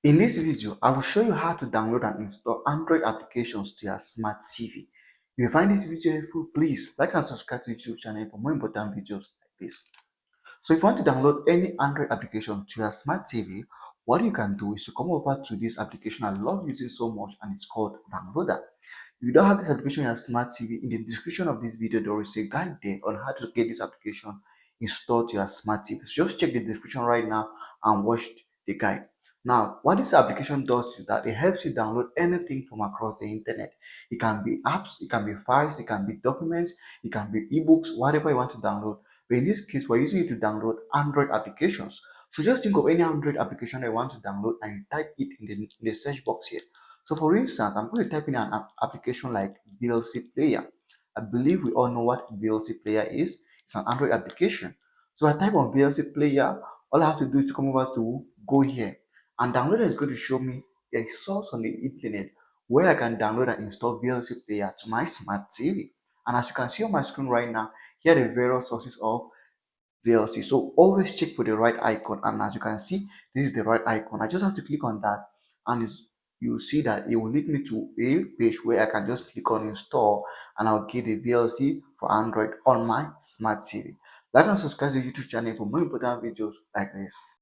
In this video, I will show you how to download and install Android applications to your smart TV. If you find this video helpful, please like and subscribe to the YouTube channel for more important videos like this. So if you want to download any Android application to your smart TV, what you can do is to come over to this application I love using so much, and it's called Downloader. If you don't have this application on your smart TV, in the description of this video, there is a guide there on how to get this application installed to your smart TV. So just check the description right now and watch the guide. Now, what this application does is that it helps you download anything from across the internet. It can be apps, it can be files, it can be documents, it can be ebooks, whatever you want to download. But in this case, we're using it to download Android applications. So just think of any Android application that you want to download and you type it in the search box here. So for instance, I'm going to type in an application like VLC Player. I believe we all know what VLC Player is. It's an Android application. So I type on VLC Player. All I have to do is to come over to go here. And Downloader is going to show me a source on the internet where I can download and install VLC Player to my smart TV. And as you can see on my screen right now, here are the various sources of VLC. So always check for the right icon. And as you can see, this is the right icon. I just have to click on that, and you see that it will lead me to a page where I can just click on install, and I'll get the VLC for Android on my smart TV. Like and subscribe to the YouTube channel for more important videos like this.